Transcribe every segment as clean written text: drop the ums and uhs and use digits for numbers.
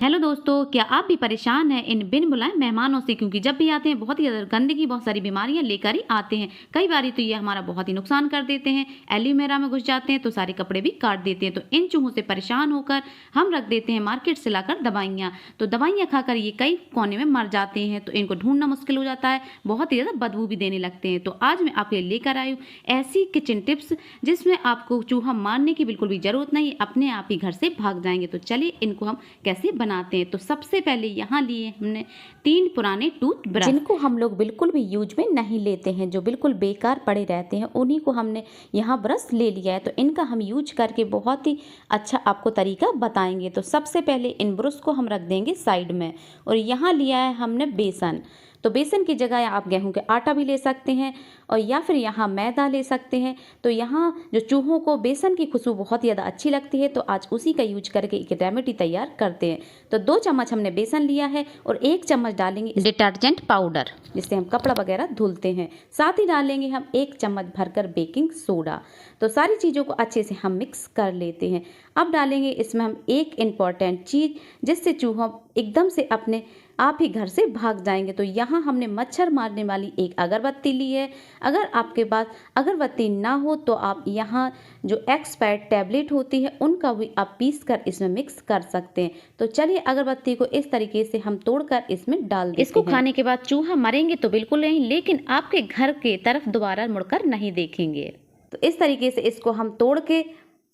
Hello दोस्तों, क्या आप भी परेशान हैं इन बिन बुलाए मेहमानों से? क्योंकि जब भी आते हैं बहुत ही ज़्यादा गंदगी, बहुत सारी बीमारियां लेकर ही आते हैं। कई बारी तो ये हमारा बहुत ही नुकसान कर देते हैं। एलोवेरा में घुस जाते हैं तो सारे कपड़े भी काट देते हैं। तो इन चूहों से परेशान होकर हम रख देते हैं मार्केट से लाकर दवाइयाँ। तो दवाइयाँ खाकर ये कई कोने में मर जाते हैं, तो इनको ढूंढना मुश्किल हो जाता है, बहुत ही ज़्यादा बदबू भी देने लगते हैं। तो आज मैं आपके लिए लेकर आई हूँ ऐसी किचन टिप्स जिसमें आपको चूहा मारने की बिल्कुल भी ज़रूरत नहीं, अपने आप ही घर से भाग जाएंगे। तो चलिए इनको हम कैसे बनाते हैं। तो सबसे पहले यहाँ लिए हमने 3 पुराने टूथब्रश, जिनको हम लोग बिल्कुल भी यूज में नहीं लेते हैं, जो बिल्कुल बेकार पड़े रहते हैं, उन्हीं को हमने यहाँ ब्रश ले लिया है। तो इनका हम यूज करके बहुत ही अच्छा आपको तरीका बताएंगे। तो सबसे पहले इन ब्रश को हम रख देंगे साइड में, और यहाँ लिया है हमने बेसन। तो बेसन की जगह आप गेहूं के आटा भी ले सकते हैं, और या फिर यहाँ मैदा ले सकते हैं। तो यहाँ जो चूहों को बेसन की खुशबू बहुत ज़्यादा अच्छी लगती है, तो आज उसी का यूज करके एक रेमेडी तैयार करते हैं। तो 2 चम्मच हमने बेसन लिया है, और 1 चम्मच डालेंगे डिटर्जेंट पाउडर, जिससे हम कपड़ा वगैरह धुलते हैं। साथ ही डालेंगे हम 1 चम्मच भरकर बेकिंग सोडा। तो सारी चीज़ों को अच्छे से हम मिक्स कर लेते हैं। अब डालेंगे इसमें हम एक इम्पॉर्टेंट चीज़, जिससे चूहा एकदम से अपने आप ही घर से भाग जाएंगे। तो यहाँ हमने मच्छर मारने वाली एक अगरबत्ती ली है। अगर आपके पास अगरबत्ती ना हो तो आप यहाँ जो एक्सपायर्ड टैबलेट होती है उनका भी आप पीस कर इसमें मिक्स कर सकते हैं। तो चलिए अगरबत्ती को इस तरीके से हम तोड़कर इसमें डाल देते इसको हैं। खाने के बाद चूहा मरेंगे तो बिल्कुल नहीं, लेकिन आपके घर के तरफ दोबारा मुड़कर नहीं देखेंगे। तो इस तरीके से इसको हम तोड़ के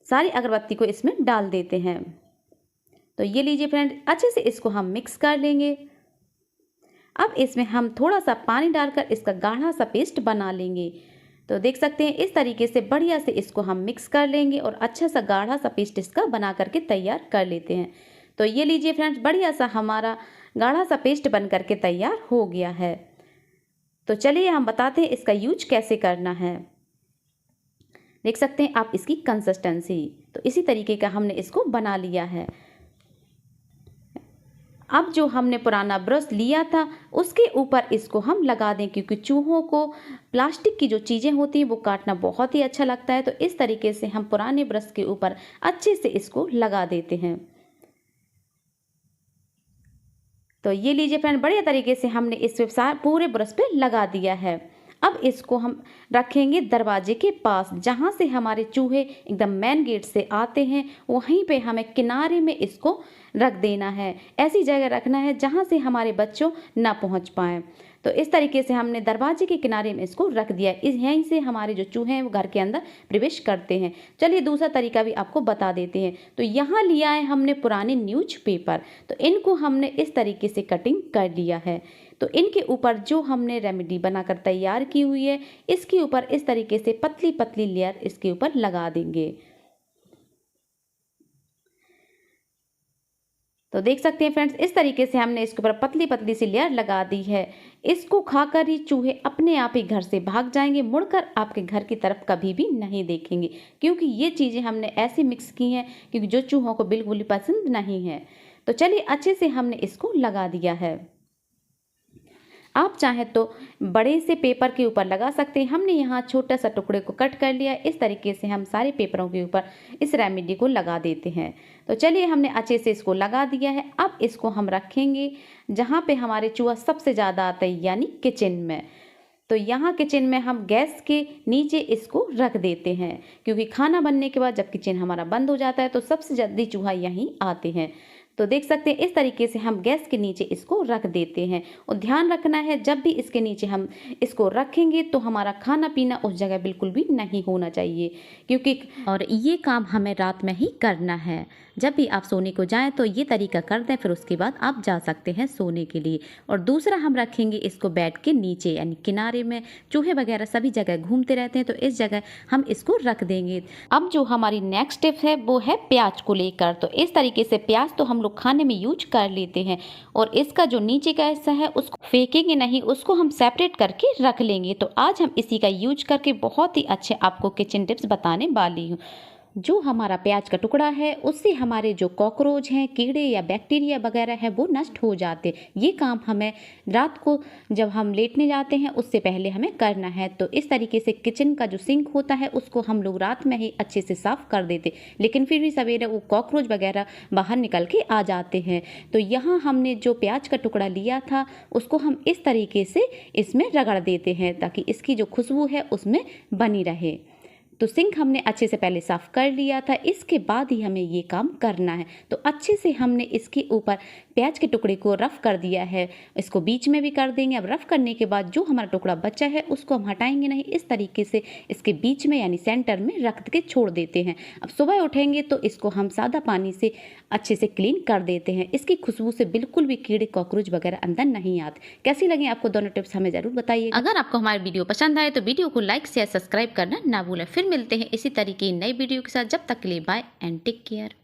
सारी अगरबत्ती को इसमें डाल देते हैं। तो ये लीजिए फ्रेंड, अच्छे से इसको हम मिक्स कर लेंगे। अब इसमें हम थोड़ा सा पानी डालकर इसका गाढ़ा सा पेस्ट बना लेंगे। तो देख सकते हैं इस तरीके से बढ़िया से इसको हम मिक्स कर लेंगे, और अच्छा सा गाढ़ा सा पेस्ट इसका बना करके तैयार कर लेते हैं। तो ये लीजिए फ्रेंड्स, बढ़िया सा हमारा गाढ़ा सा पेस्ट बन करके तैयार हो गया है। तो चलिए हम बताते हैं इसका यूज कैसे करना है। देख सकते हैं आप इसकी कंसिस्टेंसी, तो इसी तरीके का हमने इसको बना लिया है। अब जो हमने पुराना ब्रश लिया था उसके ऊपर इसको हम लगा दें, क्योंकि चूहों को प्लास्टिक की जो चीज़ें होती हैं वो काटना बहुत ही अच्छा लगता है। तो इस तरीके से हम पुराने ब्रश के ऊपर अच्छे से इसको लगा देते हैं। तो ये लीजिए फ्रेंड, बढ़िया तरीके से हमने इस पे पूरे ब्रश पे लगा दिया है। अब इसको हम रखेंगे दरवाजे के पास, जहाँ से हमारे चूहे एकदम मेन गेट से आते हैं, वहीं पे हमें किनारे में इसको रख देना है। ऐसी जगह रखना है जहाँ से हमारे बच्चों ना पहुँच पाएँ। तो इस तरीके से हमने दरवाजे के किनारे में इसको रख दिया। यहीं से हमारे जो चूहे हैं वो घर के अंदर प्रवेश करते हैं। चलिए दूसरा तरीका भी आपको बता देते हैं। तो यहाँ लिया है हमने पुराने न्यूज़पेपर, तो इनको हमने इस तरीके से कटिंग कर लिया है। तो इनके ऊपर जो हमने रेमेडी बनाकर तैयार की हुई है, इसके ऊपर इस तरीके से पतली पतली लेयर इसके ऊपर लगा देंगे। तो देख सकते हैं फ्रेंड्स, इस तरीके से हमने इसके ऊपर पतली पतली सी लेयर लगा दी है। इसको खाकर ही चूहे अपने आप ही घर से भाग जाएंगे, मुड़कर आपके घर की तरफ कभी भी नहीं देखेंगे, क्योंकि ये चीज़ें हमने ऐसी मिक्स की हैं क्योंकि जो चूहों को बिल्कुल भी पसंद नहीं है। तो चलिए अच्छे से हमने इसको लगा दिया है। आप चाहें तो बड़े से पेपर के ऊपर लगा सकते हैं। हमने यहाँ छोटा सा टुकड़े को कट कर लिया। इस तरीके से हम सारे पेपरों के ऊपर इस रेमेडी को लगा देते हैं। तो चलिए हमने अच्छे से इसको लगा दिया है। अब इसको हम रखेंगे जहाँ पे हमारे चूहा सबसे ज़्यादा आता है, यानी किचन में। तो यहाँ किचन में हम गैस के नीचे इसको रख देते हैं, क्योंकि खाना बनने के बाद जब किचन हमारा बंद हो जाता है तो सबसे जल्दी चूहा यहीं आते हैं। तो देख सकते हैं इस तरीके से हम गैस के नीचे इसको रख देते हैं। और ध्यान रखना है, जब भी इसके नीचे हम इसको रखेंगे तो हमारा खाना पीना उस जगह बिल्कुल भी नहीं होना चाहिए, क्योंकि और ये काम हमें रात में ही करना है। जब भी आप सोने को जाएं तो ये तरीका कर दें, फिर उसके बाद आप जा सकते हैं सोने के लिए। और दूसरा हम रखेंगे इसको बेड के नीचे, यानी किनारे में। चूहे वगैरह सभी जगह घूमते रहते हैं, तो इस जगह हम इसको रख देंगे। अब जो हमारी नेक्स्ट टिप है वो है प्याज को लेकर। तो इस तरीके से प्याज तो हम लोग खाने में यूज कर लेते हैं, और इसका जो नीचे का हिस्सा है उसको फेंकेंगे नहीं, उसको हम सेपरेट करके रख लेंगे। तो आज हम इसी का यूज करके बहुत ही अच्छे आपको किचन टिप्स बताने वाली हूँ। जो हमारा प्याज का टुकड़ा है उससे हमारे जो कॉकरोच हैं, कीड़े या बैक्टीरिया वगैरह है वो नष्ट हो जाते। ये काम हमें रात को जब हम लेटने जाते हैं उससे पहले हमें करना है। तो इस तरीके से किचन का जो सिंक होता है उसको हम लोग रात में ही अच्छे से साफ़ कर देते, लेकिन फिर भी सवेरे वो कॉकरोच वगैरह बाहर निकल के आ जाते हैं। तो यहाँ हमने जो प्याज का टुकड़ा लिया था उसको हम इस तरीके से इसमें रगड़ देते हैं ताकि इसकी जो खुशबू है उसमें बनी रहे। तो सिंक हमने अच्छे से पहले साफ़ कर लिया था, इसके बाद ही हमें ये काम करना है। तो अच्छे से हमने इसके ऊपर प्याज के टुकड़े को रफ़ कर दिया है, इसको बीच में भी कर देंगे। अब रफ़ करने के बाद जो हमारा टुकड़ा बचा है उसको हम हटाएंगे नहीं, इस तरीके से इसके बीच में यानी सेंटर में रख के छोड़ देते हैं। अब सुबह उठेंगे तो इसको हम सादा पानी से अच्छे से क्लीन कर देते हैं। इसकी खुशबू से बिल्कुल भी कीड़े कॉकरोच वगैरह अंदर नहीं आते। कैसी लगी आपको दोनों टिप्स हमें ज़रूर बताइए। अगर आपको हमारी वीडियो पसंद आए तो वीडियो को लाइक शेयर सब्सक्राइब करना ना भूलें। फिर मिलते हैं इसी तरीके की नई वीडियो के साथ, जब तक के लिए बाय एंड टेक केयर।